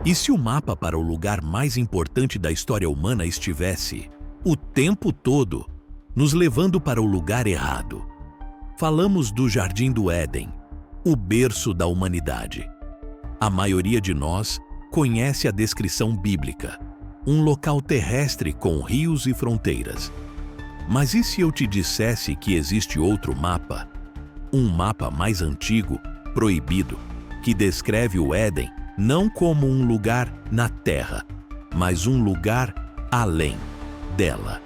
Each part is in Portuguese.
E se o mapa para o lugar mais importante da história humana estivesse, o tempo todo, nos levando para o lugar errado? Falamos do Jardim do Éden, o berço da humanidade. A maioria de nós conhece a descrição bíblica, um local terrestre com rios e fronteiras. Mas e se eu te dissesse que existe outro mapa? Um mapa mais antigo, proibido, que descreve o Éden não como um lugar na Terra, mas um lugar além dela.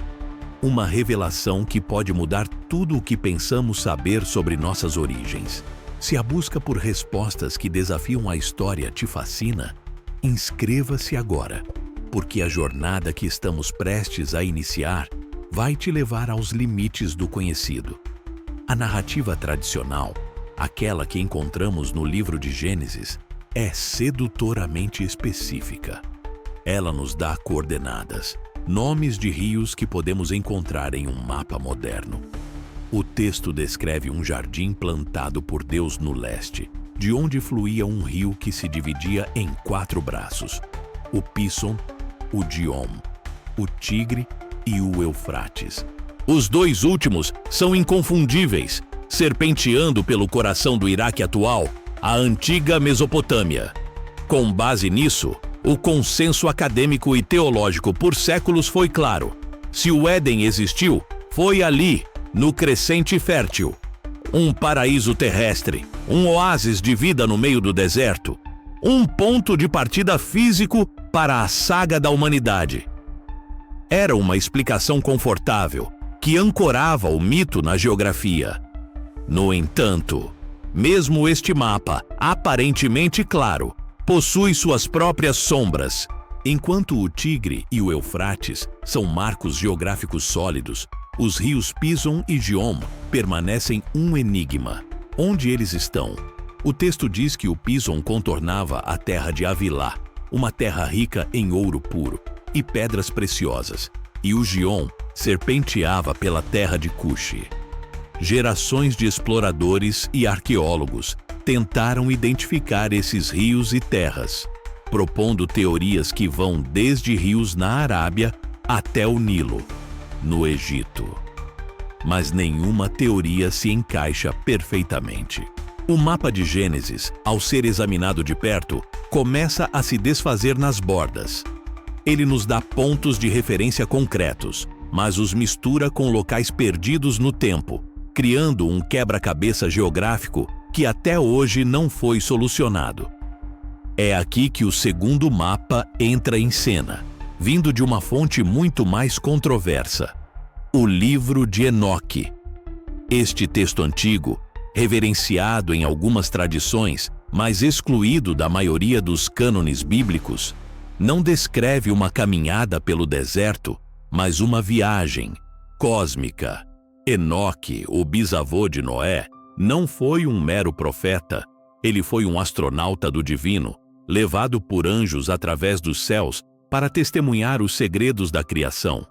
Uma revelação que pode mudar tudo o que pensamos saber sobre nossas origens. Se a busca por respostas que desafiam a história te fascina, inscreva-se agora, porque a jornada que estamos prestes a iniciar vai te levar aos limites do conhecido. A narrativa tradicional, aquela que encontramos no livro de Gênesis, é sedutoramente específica. Ela nos dá coordenadas, nomes de rios que podemos encontrar em um mapa moderno. O texto descreve um jardim plantado por Deus no leste, de onde fluía um rio que se dividia em 4 braços: o Pison, o Gihon, o Tigre e o Eufrates. Os 2 últimos são inconfundíveis, serpenteando pelo coração do Iraque atual, a antiga Mesopotâmia. Com base nisso, o consenso acadêmico e teológico por séculos foi claro: se o Éden existiu, foi ali, no crescente fértil. Um paraíso terrestre, um oásis de vida no meio do deserto, um ponto de partida físico para a saga da humanidade. Era uma explicação confortável, que ancorava o mito na geografia. No entanto, mesmo este mapa, aparentemente claro, possui suas próprias sombras. Enquanto o Tigre e o Eufrates são marcos geográficos sólidos, os rios Pison e Gihon permanecem um enigma. Onde eles estão? O texto diz que o Pison contornava a terra de Havilá, uma terra rica em ouro puro e pedras preciosas, e o Gihon serpenteava pela terra de Cuxi. Gerações de exploradores e arqueólogos tentaram identificar esses rios e terras, propondo teorias que vão desde rios na Arábia até o Nilo, no Egito. Mas nenhuma teoria se encaixa perfeitamente. O mapa de Gênesis, ao ser examinado de perto, começa a se desfazer nas bordas. Ele nos dá pontos de referência concretos, mas os mistura com locais perdidos no tempo, criando um quebra-cabeça geográfico que até hoje não foi solucionado. É aqui que o segundo mapa entra em cena, vindo de uma fonte muito mais controversa: o livro de Enoque. Este texto antigo, reverenciado em algumas tradições, mas excluído da maioria dos cânones bíblicos, não descreve uma caminhada pelo deserto, mas uma viagem cósmica. Enoque, o bisavô de Noé, não foi um mero profeta. Ele foi um astronauta do divino, levado por anjos através dos céus para testemunhar os segredos da criação.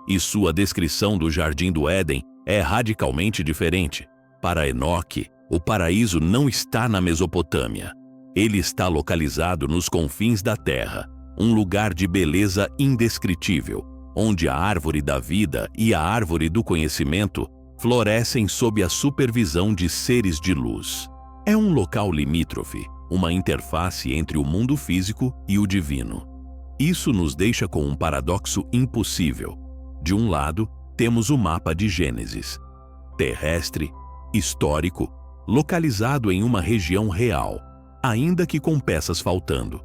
E sua descrição do Jardim do Éden é radicalmente diferente. Para Enoque, o paraíso não está na Mesopotâmia. Ele está localizado nos confins da terra, um lugar de beleza indescritível, onde a árvore da vida e a árvore do conhecimento florescem sob a supervisão de seres de luz. É um local limítrofe, uma interface entre o mundo físico e o divino. Isso nos deixa com um paradoxo impossível. De um lado, temos o mapa de Gênesis, terrestre, histórico, localizado em uma região real, ainda que com peças faltando.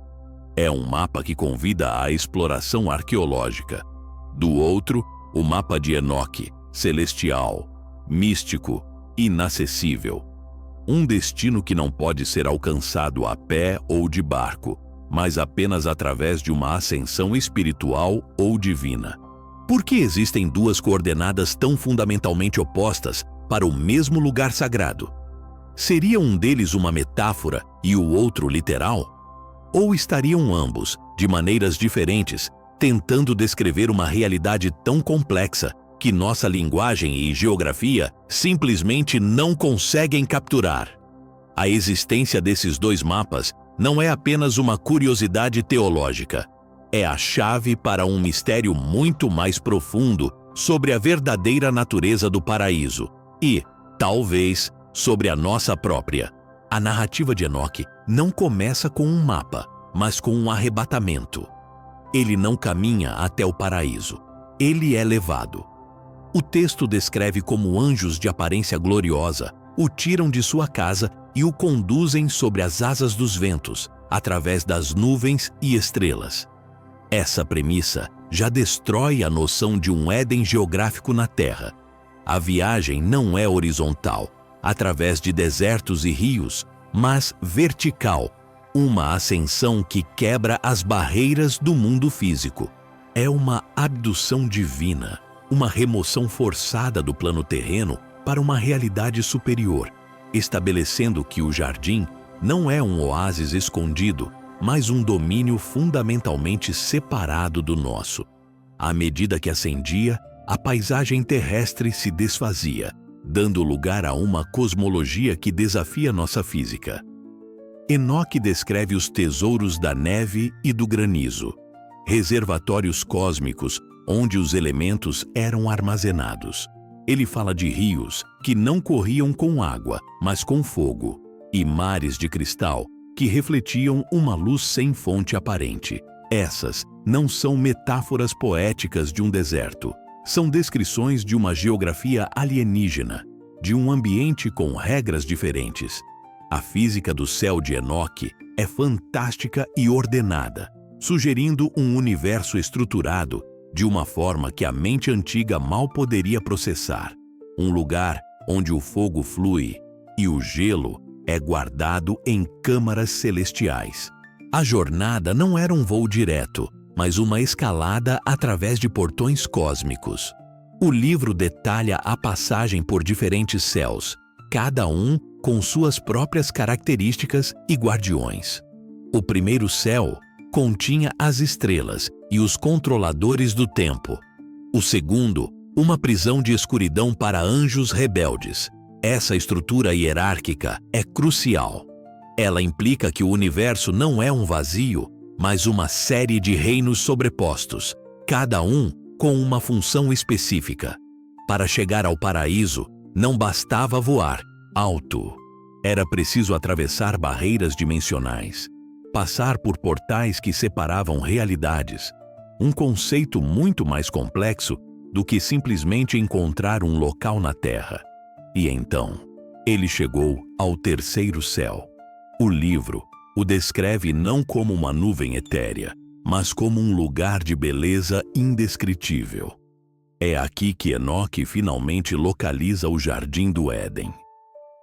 É um mapa que convida à exploração arqueológica. Do outro, o mapa de Enoque, celestial, místico, inacessível. Um destino que não pode ser alcançado a pé ou de barco, mas apenas através de uma ascensão espiritual ou divina. Por que existem 2 coordenadas tão fundamentalmente opostas para o mesmo lugar sagrado? Seria um deles uma metáfora e o outro literal? Ou estariam ambos, de maneiras diferentes, tentando descrever uma realidade tão complexa que nossa linguagem e geografia simplesmente não conseguem capturar? A existência desses 2 mapas não é apenas uma curiosidade teológica. É a chave para um mistério muito mais profundo sobre a verdadeira natureza do paraíso e, talvez, sobre a nossa própria. A narrativa de Enoque não começa com um mapa, mas com um arrebatamento. Ele não caminha até o paraíso. Ele é levado. O texto descreve como anjos de aparência gloriosa o tiram de sua casa e o conduzem sobre as asas dos ventos, através das nuvens e estrelas. Essa premissa já destrói a noção de um Éden geográfico na Terra. A viagem não é horizontal, através de desertos e rios, mas vertical, uma ascensão que quebra as barreiras do mundo físico. É uma abdução divina, uma remoção forçada do plano terreno para uma realidade superior, estabelecendo que o jardim não é um oásis escondido, mas um domínio fundamentalmente separado do nosso. À medida que ascendia, a paisagem terrestre se desfazia, dando lugar a uma cosmologia que desafia nossa física. Enoque descreve os tesouros da neve e do granizo, reservatórios cósmicos onde os elementos eram armazenados. Ele fala de rios que não corriam com água, mas com fogo, e mares de cristal que refletiam uma luz sem fonte aparente. Essas não são metáforas poéticas de um deserto. São descrições de uma geografia alienígena, de um ambiente com regras diferentes. A física do céu de Enoque é fantástica e ordenada, sugerindo um universo estruturado de uma forma que a mente antiga mal poderia processar. Um lugar onde o fogo flui e o gelo é guardado em câmaras celestiais. A jornada não era um voo direto, mas uma escalada através de portões cósmicos. O livro detalha a passagem por diferentes céus, cada um com suas próprias características e guardiões. O primeiro céu continha as estrelas e os controladores do tempo. O segundo, uma prisão de escuridão para anjos rebeldes. Essa estrutura hierárquica é crucial. Ela implica que o universo não é um vazio, mas uma série de reinos sobrepostos, cada um com uma função específica. Para chegar ao paraíso, não bastava voar alto. Era preciso atravessar barreiras dimensionais, passar por portais que separavam realidades, um conceito muito mais complexo do que simplesmente encontrar um local na Terra. E então, ele chegou ao terceiro céu. O livro o descreve não como uma nuvem etérea, mas como um lugar de beleza indescritível. É aqui que Enoque finalmente localiza o Jardim do Éden.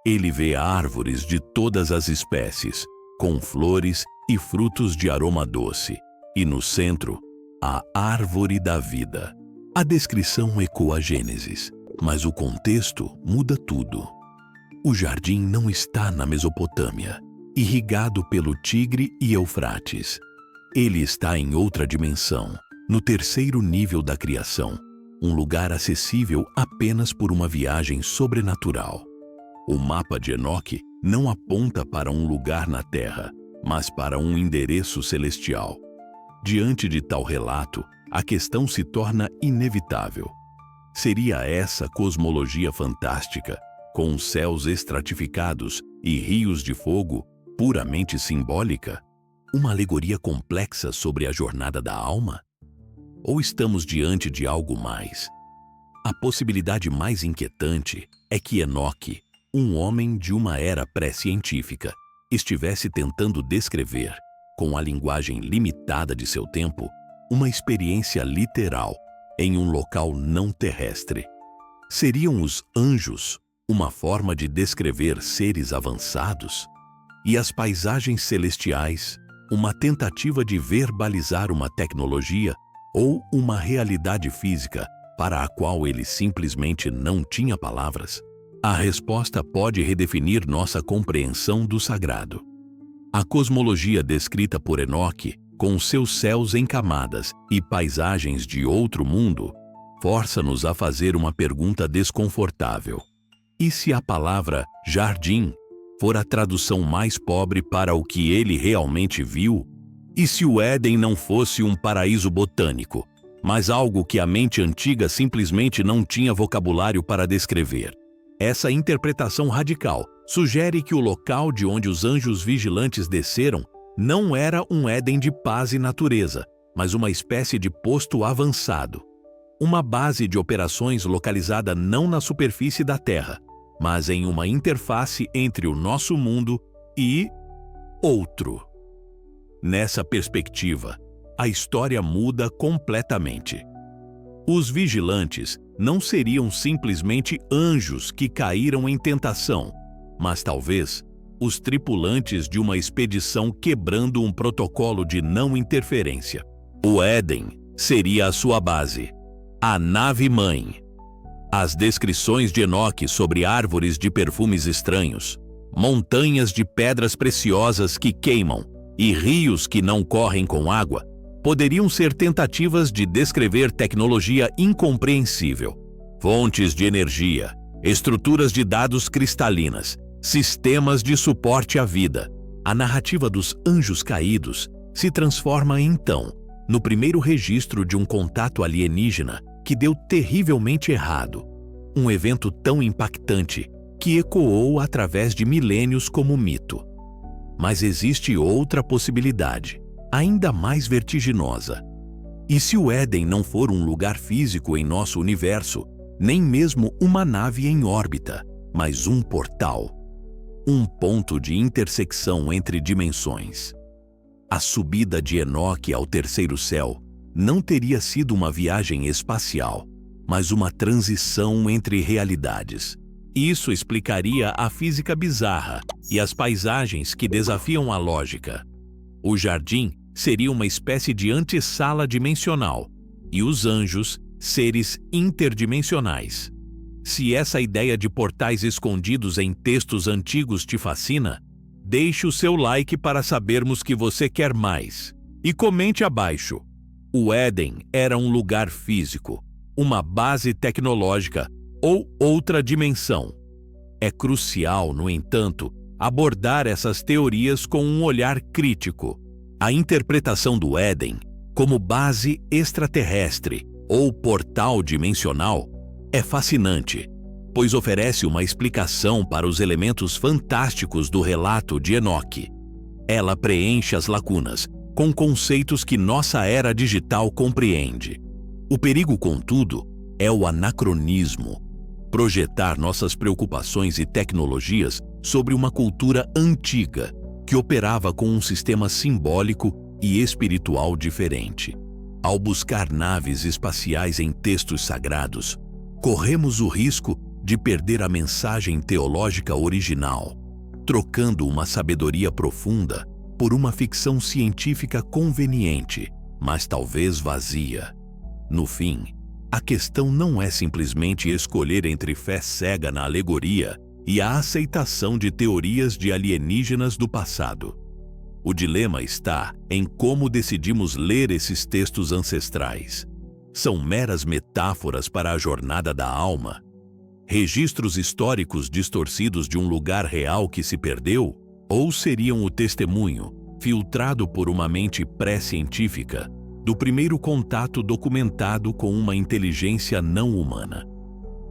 Ele vê árvores de todas as espécies, com flores e frutos de aroma doce, e no centro, a Árvore da Vida. A descrição ecoa Gênesis, mas o contexto muda tudo. O jardim não está na Mesopotâmia, irrigado pelo Tigre e Eufrates. Ele está em outra dimensão, no terceiro nível da criação, um lugar acessível apenas por uma viagem sobrenatural. O mapa de Enoque não aponta para um lugar na Terra, mas para um endereço celestial. Diante de tal relato, a questão se torna inevitável. Seria essa cosmologia fantástica, com céus estratificados e rios de fogo, puramente simbólica? Uma alegoria complexa sobre a jornada da alma? Ou estamos diante de algo mais? A possibilidade mais inquietante é que Enoque, um homem de uma era pré-científica, estivesse tentando descrever, com a linguagem limitada de seu tempo, uma experiência literal em um local não terrestre. Seriam os anjos uma forma de descrever seres avançados? E as paisagens celestiais, uma tentativa de verbalizar uma tecnologia ou uma realidade física para a qual ele simplesmente não tinha palavras? A resposta pode redefinir nossa compreensão do sagrado. A cosmologia descrita por Enoque, com seus céus em camadas e paisagens de outro mundo, força-nos a fazer uma pergunta desconfortável. E se a palavra jardim for a tradução mais pobre para o que ele realmente viu? E se o Éden não fosse um paraíso botânico, mas algo que a mente antiga simplesmente não tinha vocabulário para descrever? Essa interpretação radical sugere que o local de onde os anjos vigilantes desceram não era um Éden de paz e natureza, mas uma espécie de posto avançado. Uma base de operações localizada não na superfície da Terra, mas em uma interface entre o nosso mundo e outro. Nessa perspectiva, a história muda completamente. Os vigilantes não seriam simplesmente anjos que caíram em tentação, mas talvez os tripulantes de uma expedição quebrando um protocolo de não interferência. O Éden seria a sua base, a nave-mãe. As descrições de Enoque sobre árvores de perfumes estranhos, montanhas de pedras preciosas que queimam e rios que não correm com água poderiam ser tentativas de descrever tecnologia incompreensível, fontes de energia, estruturas de dados cristalinas, sistemas de suporte à vida. A narrativa dos anjos caídos se transforma então no primeiro registro de um contato alienígena que deu terrivelmente errado. Um evento tão impactante que ecoou através de milênios como mito. Mas existe outra possibilidade, ainda mais vertiginosa. E se o Éden não for um lugar físico em nosso universo, nem mesmo uma nave em órbita, mas um portal? Um ponto de intersecção entre dimensões. A subida de Enoque ao terceiro céu não teria sido uma viagem espacial, mas uma transição entre realidades. Isso explicaria a física bizarra e as paisagens que desafiam a lógica. O jardim seria uma espécie de antessala dimensional, e os anjos, seres interdimensionais. Se essa ideia de portais escondidos em textos antigos te fascina, deixe o seu like para sabermos que você quer mais. E comente abaixo. O Éden era um lugar físico, uma base tecnológica ou outra dimensão? É crucial, no entanto, abordar essas teorias com um olhar crítico. A interpretação do Éden como base extraterrestre ou portal dimensional é fascinante, pois oferece uma explicação para os elementos fantásticos do relato de Enoque. Ela preenche as lacunas com conceitos que nossa era digital compreende. O perigo, contudo, é o anacronismo. Projetar nossas preocupações e tecnologias sobre uma cultura antiga que operava com um sistema simbólico e espiritual diferente. Ao buscar naves espaciais em textos sagrados, corremos o risco de perder a mensagem teológica original, trocando uma sabedoria profunda por uma ficção científica conveniente, mas talvez vazia. No fim, a questão não é simplesmente escolher entre fé cega na alegoria e a aceitação de teorias de alienígenas do passado. O dilema está em como decidimos ler esses textos ancestrais. São meras metáforas para a jornada da alma? Registros históricos distorcidos de um lugar real que se perdeu? Ou seriam o testemunho, filtrado por uma mente pré-científica, do primeiro contato documentado com uma inteligência não humana?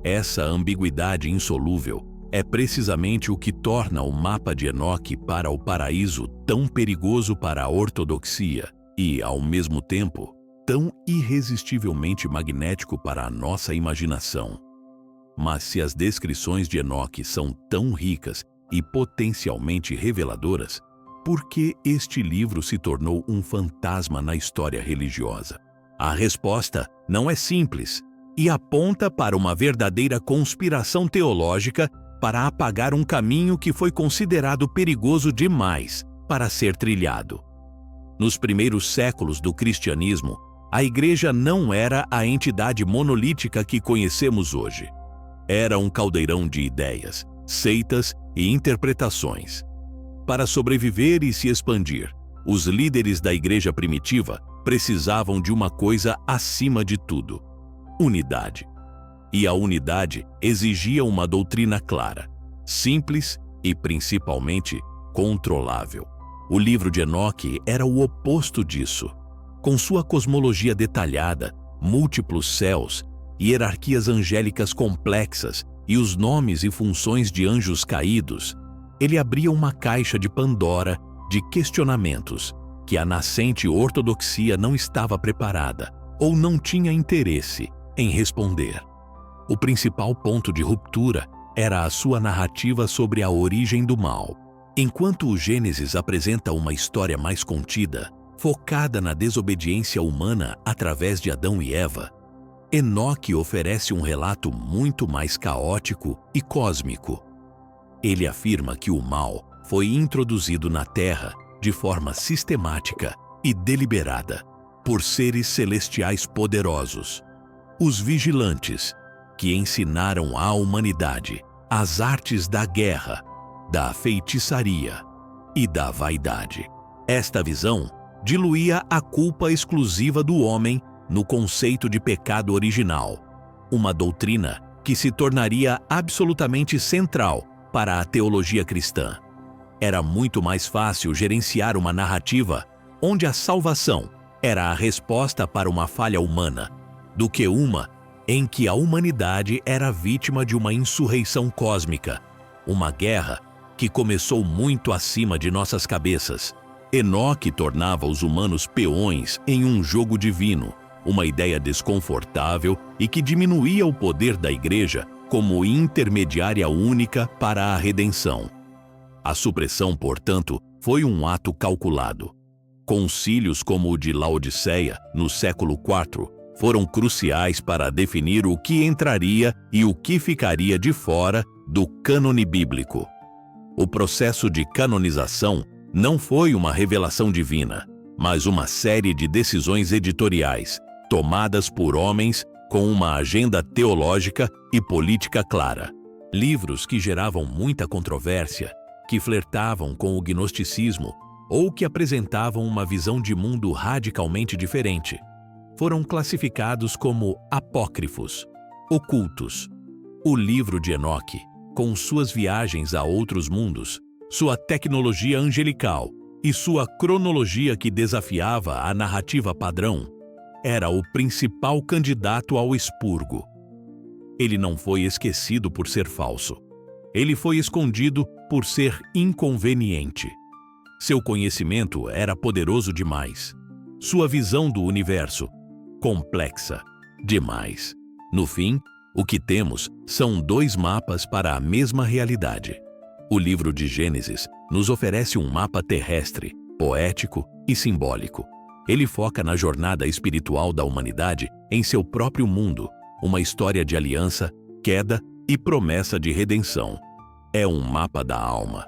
Essa ambiguidade insolúvel é precisamente o que torna o mapa de Enoque para o paraíso tão perigoso para a ortodoxia e, ao mesmo tempo, tão irresistivelmente magnético para a nossa imaginação. Mas se as descrições de Enoque são tão ricas e potencialmente reveladoras, por que este livro se tornou um fantasma na história religiosa? A resposta não é simples e aponta para uma verdadeira conspiração teológica para apagar um caminho que foi considerado perigoso demais para ser trilhado. Nos primeiros séculos do cristianismo, a Igreja não era a entidade monolítica que conhecemos hoje. Era um caldeirão de ideias, seitas e interpretações. Para sobreviver e se expandir, os líderes da Igreja primitiva precisavam de uma coisa acima de tudo: unidade. E a unidade exigia uma doutrina clara, simples e, principalmente, controlável. O livro de Enoque era o oposto disso. Com sua cosmologia detalhada, múltiplos céus, hierarquias angélicas complexas e os nomes e funções de anjos caídos, ele abria uma caixa de Pandora de questionamentos que a nascente ortodoxia não estava preparada ou não tinha interesse em responder. O principal ponto de ruptura era a sua narrativa sobre a origem do mal. Enquanto o Gênesis apresenta uma história mais contida, focada na desobediência humana através de Adão e Eva, Enoque oferece um relato muito mais caótico e cósmico. Ele afirma que o mal foi introduzido na Terra de forma sistemática e deliberada por seres celestiais poderosos, os vigilantes, que ensinaram à humanidade as artes da guerra, da feitiçaria e da vaidade. Esta visão diluía a culpa exclusiva do homem no conceito de pecado original, uma doutrina que se tornaria absolutamente central para a teologia cristã. Era muito mais fácil gerenciar uma narrativa onde a salvação era a resposta para uma falha humana, do que uma em que a humanidade era vítima de uma insurreição cósmica, uma guerra que começou muito acima de nossas cabeças. Enoque tornava os humanos peões em um jogo divino, uma ideia desconfortável e que diminuía o poder da Igreja como intermediária única para a redenção. A supressão, portanto, foi um ato calculado. Concílios como o de Laodiceia, no século IV, foram cruciais para definir o que entraria e o que ficaria de fora do cânone bíblico. O processo de canonização não foi uma revelação divina, mas uma série de decisões editoriais, tomadas por homens com uma agenda teológica e política clara. Livros que geravam muita controvérsia, que flertavam com o gnosticismo ou que apresentavam uma visão de mundo radicalmente diferente, foram classificados como apócrifos, ocultos. O livro de Enoque, com suas viagens a outros mundos, sua tecnologia angelical e sua cronologia que desafiava a narrativa padrão, era o principal candidato ao expurgo. Ele não foi esquecido por ser falso. Ele foi escondido por ser inconveniente. Seu conhecimento era poderoso demais. Sua visão do universo, complexa demais. No fim, o que temos são dois mapas para a mesma realidade. O livro de Gênesis nos oferece um mapa terrestre, poético e simbólico. Ele foca na jornada espiritual da humanidade em seu próprio mundo, uma história de aliança, queda e promessa de redenção. É um mapa da alma.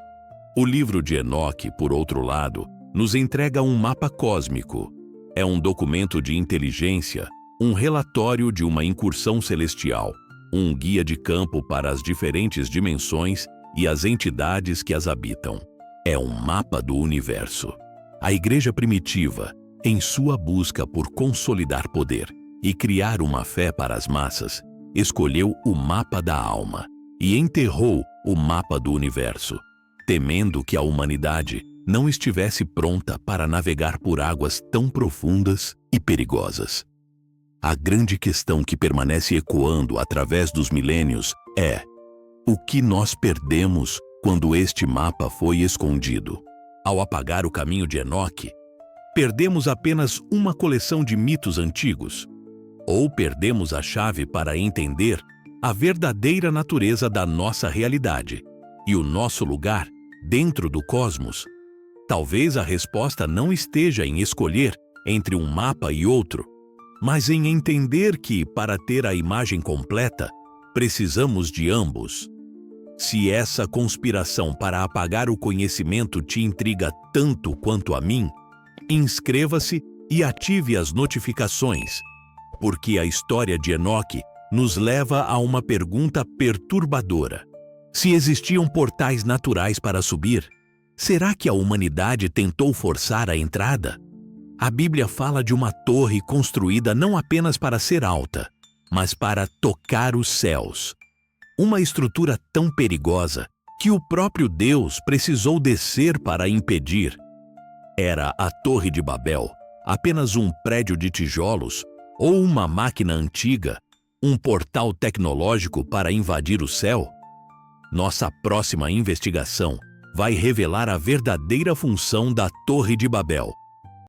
O livro de Enoque, por outro lado, nos entrega um mapa cósmico. É um documento de inteligência, um relatório de uma incursão celestial, um guia de campo para as diferentes dimensões e as entidades que as habitam. É um mapa do universo. A Igreja primitiva, em sua busca por consolidar poder e criar uma fé para as massas, escolheu o mapa da alma e enterrou o mapa do universo, temendo que a humanidade não estivesse pronta para navegar por águas tão profundas e perigosas. A grande questão que permanece ecoando através dos milênios é: o que nós perdemos quando este mapa foi escondido? Ao apagar o caminho de Enoque, perdemos apenas uma coleção de mitos antigos? Ou perdemos a chave para entender a verdadeira natureza da nossa realidade e o nosso lugar dentro do cosmos? Talvez a resposta não esteja em escolher entre um mapa e outro, mas em entender que, para ter a imagem completa, precisamos de ambos. Se essa conspiração para apagar o conhecimento te intriga tanto quanto a mim, inscreva-se e ative as notificações, porque a história de Enoque nos leva a uma pergunta perturbadora. Se existiam portais naturais para subir, será que a humanidade tentou forçar a entrada? A Bíblia fala de uma torre construída não apenas para ser alta, mas para tocar os céus. Uma estrutura tão perigosa que o próprio Deus precisou descer para impedir? Era a Torre de Babel apenas um prédio de tijolos ou uma máquina antiga, um portal tecnológico para invadir o céu? Nossa próxima investigação vai revelar a verdadeira função da Torre de Babel